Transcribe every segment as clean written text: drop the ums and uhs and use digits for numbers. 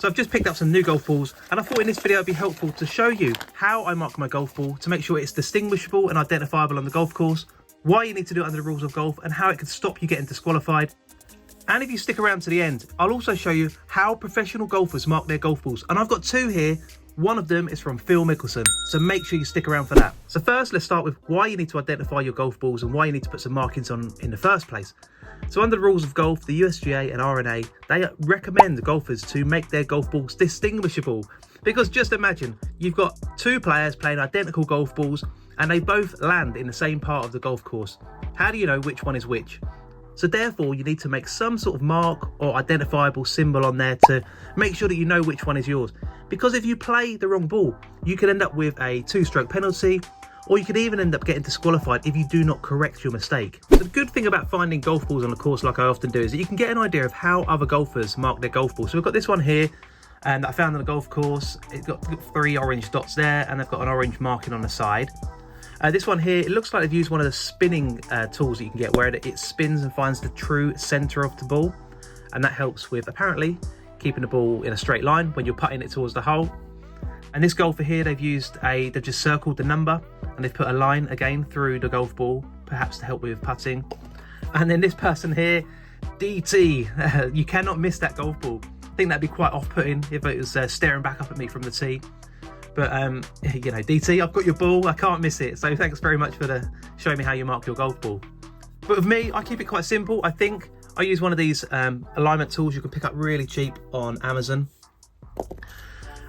So I've just picked up some new golf balls, and I thought in this video it'd be helpful to show you how I mark my golf ball to make sure it's distinguishable and identifiable on the golf course, why you need to do it under the rules of golf, and how it can stop you getting disqualified. And if you stick around to the end, I'll also show you how professional golfers mark their golf balls. And I've got two here. One of them is from Phil Mickelson, so make sure you stick around for that. So first, let's start with why you need to identify your golf balls and why you need to put some markings on in the first place. So under the rules of golf, the USGA and RNA, they recommend golfers to make their golf balls distinguishable. Because just imagine, you've got two players playing identical golf balls and they both land in the same part of the golf course. How do you know which one is which? So therefore, you need to make some sort of mark or identifiable symbol on there to make sure that you know which one is yours. Because if you play the wrong ball, you could end up with a 2-stroke penalty, or you could even end up getting disqualified if you do not correct your mistake. So the good thing about finding golf balls on the course, like I often do, is that you can get an idea of how other golfers mark their golf balls. So we've got this one here, and I found on the golf course. It's got 3 orange dots there, and they've got an orange marking on the side. This one here, it looks like they've used one of the spinning tools that you can get where it spins and finds the true center of the ball. And that helps with, apparently, keeping the ball in a straight line when you're putting it towards the hole. And this golfer here, they've just circled the number and they've put a line again through the golf ball, perhaps to help with putting. And then this person here, DT, you cannot miss that golf ball. I think that'd be quite off-putting if it was staring back up at me from the tee. But, you know, DT, I've got your ball, I can't miss it. So thanks very much for showing me how you mark your golf ball. But with me, I keep it quite simple. I think I use one of these alignment tools you can pick up really cheap on Amazon.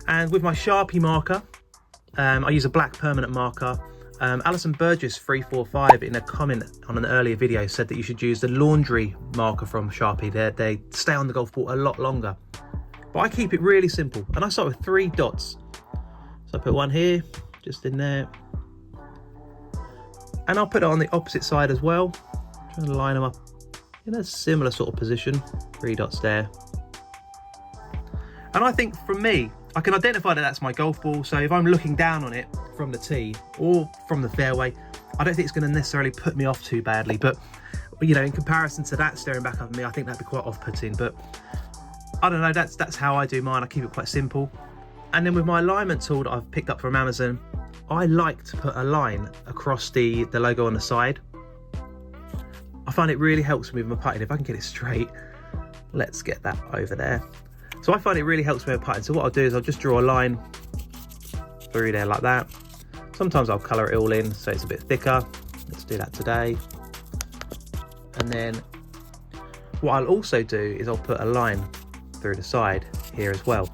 And with my Sharpie marker, I use a black permanent marker. Alison Burgess 345 in a comment on an earlier video said that you should use the laundry marker from Sharpie. They stay on the golf ball a lot longer. But I keep it really simple, and I start with 3 dots. So I put one here, just in there. And I'll put it on the opposite side as well. Trying to line them up in a similar sort of position. 3 dots there. And I think for me, I can identify that that's my golf ball. So if I'm looking down on it from the tee or from the fairway, I don't think it's going to necessarily put me off too badly. But, you know, in comparison to that staring back at me, I think that'd be quite off-putting. But I don't know, that's how I do mine. I keep it quite simple. And then with my alignment tool that I've picked up from Amazon, I like to put a line across the logo on the side. I find it really helps me with my putting. If I can get it straight, let's get that over there. So I find it really helps me with putting. So what I'll do is I'll just draw a line through there like that. Sometimes I'll colour it all in so it's a bit thicker. Let's do that today. And then what I'll also do is I'll put a line through the side here as well.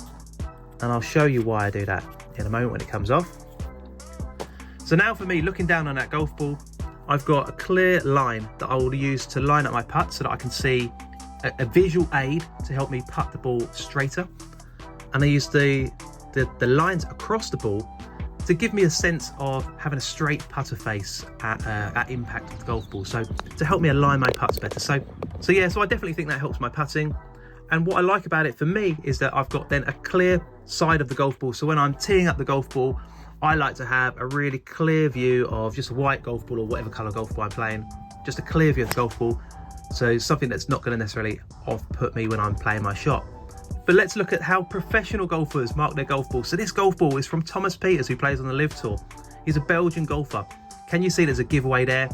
And I'll show you why I do that in a moment when it comes off. So now for me, looking down on that golf ball, I've got a clear line that I will use to line up my putt so that I can see a visual aid to help me putt the ball straighter. And I use the lines across the ball to give me a sense of having a straight putter face at impact of the golf ball. So to help me align my putts better. So I definitely think that helps my putting. And what I like about it for me is that I've got then a clear side of the golf ball. So when I'm teeing up the golf ball, I like to have a really clear view of just a white golf ball or whatever colour golf ball I'm playing. Just a clear view of the golf ball. So something that's not going to necessarily off-put me when I'm playing my shot. But let's look at how professional golfers mark their golf ball. So this golf ball is from Thomas Pieters, who plays on the Live Tour. He's a Belgian golfer. Can you see there's a giveaway there?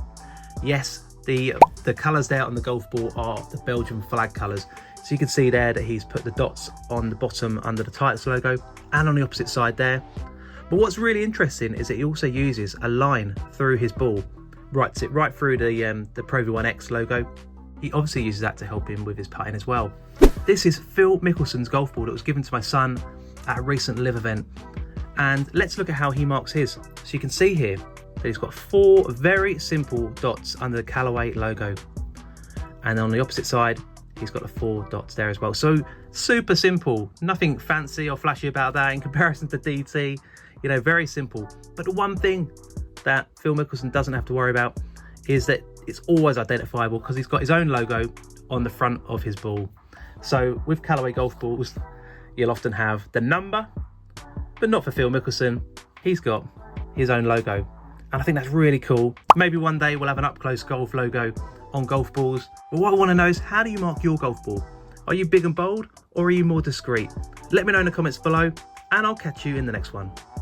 Yes, the colours there on the golf ball are the Belgian flag colours. So you can see there that he's put the dots on the bottom under the Titles logo and on the opposite side there. But what's really interesting is that he also uses a line through his ball, right through the Pro V1X logo. He obviously uses that to help him with his putting as well. This is Phil Mickelson's golf ball that was given to my son at a recent live event. And let's look at how he marks his. So you can see here that he's got 4 very simple dots under the Callaway logo. And on the opposite side, he's got the 4 dots there as well. So super simple, nothing fancy or flashy about that in comparison to DT, you know, very simple. But the one thing that Phil Mickelson doesn't have to worry about is that it's always identifiable because he's got his own logo on the front of his ball. So with Callaway golf balls, you'll often have the number, but not for Phil Mickelson. He's got his own logo. And I think that's really cool. Maybe one day we'll have an up-close golf logo on golf balls. But what I want to know is, how do you mark your golf ball? Are you big and bold, or are you more discreet? Let me know in the comments below, and I'll catch you in the next one.